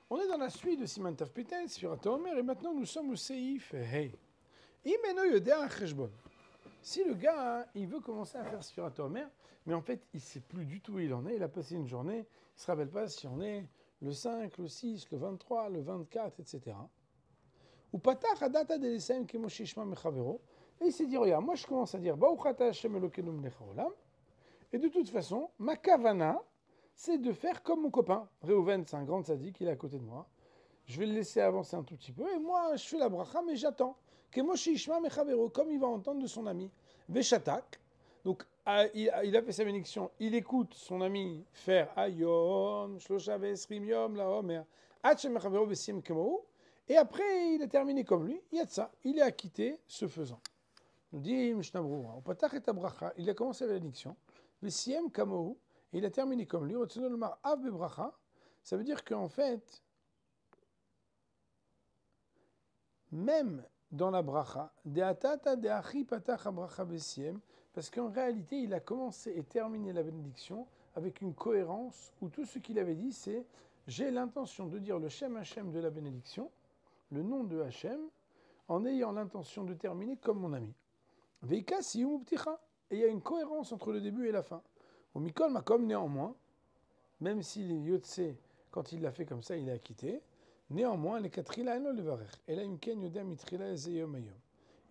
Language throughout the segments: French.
On est dans la suite de Siman Tav Peten, Sfirat HaOmer, et maintenant nous sommes au Seif Hey. Imeno Yodea Cheshbon. Si le gars, il veut commencer à faire Sfirat HaOmer, mais en fait, il ne sait plus du tout où il en est, il a passé une journée, il ne se rappelle pas si on est le 5, le 6, le 23, le 24, etc. Ou patach adata de l'Esaim kemo shishma mechavero, et il s'est dit, regarde, moi je commence à dire, Baruch ata Hashem Elokeinu melech haolam, et de toute façon, ma kavana, c'est de faire comme mon copain. Réhouven, c'est un grand tzaddik, il est à côté de moi. Je vais le laisser avancer un tout petit peu, et moi, je fais la bracha, mais j'attends. Kemoshi Ishma Mechavero, comme il va entendre de son ami. Veshatak. Donc, il a fait sa bénédiction, il écoute son ami faire Ayom, Shlosha Vesrim Yom, la Omer, Hachem Mechavero Vesim Kemou, et après, il a terminé comme lui, Yatsa, il est acquitté ce faisant. Nous dit Mishnah Berurah, Patach et bracha, il a commencé la bénédiction, Vesim Kemou, et il a terminé comme lui, Rotsono Lomar Av Bebracha, ça veut dire qu'en fait, même dans la bracha, parce qu'en réalité, il a commencé et terminé la bénédiction avec une cohérence où tout ce qu'il avait dit, c'est j'ai l'intention de dire le Shem Hashem de la bénédiction, le nom de Hashem, en ayant l'intention de terminer comme mon ami. Veika siyum upticha. Et il y a une cohérence entre le début et la fin. Au Mikol Makom, néanmoins, même si les Yotse, quand il l'a fait comme ça, il est acquitté, néanmoins, les katrila eno levarer. Et là, une ken yodem mitrila ezeyom ayom.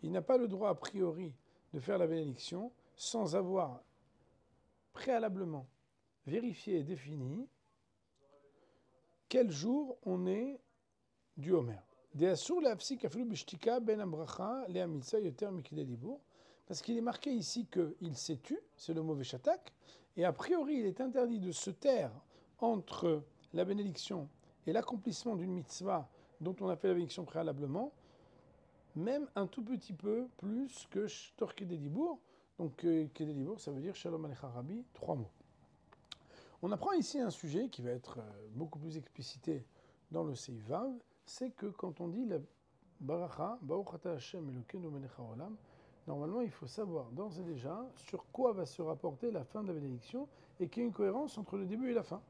Il n'a pas le droit a priori de faire la bénédiction sans avoir préalablement vérifié et défini quel jour on est du Homer. Parce qu'il est marqué ici qu'il s'est tu, c'est le mauvais shatak, et a priori il est interdit de se taire entre la bénédiction et l'accomplissement d'une mitzvah dont on a fait la bénédiction préalablement, même un tout petit peu plus que Shtor Kededibour. Donc Kededibour, ça veut dire Shalom Alecha Rabbi, 3 mots. On apprend ici un sujet qui va être beaucoup plus explicité dans le Seif Vav, c'est que quand on dit la Baracha, Baruch ata Hashem Elokeinu melech haolam, normalement il faut savoir d'ores et déjà sur quoi va se rapporter la fin de la bénédiction et qu'il y ait une cohérence entre le début et la fin.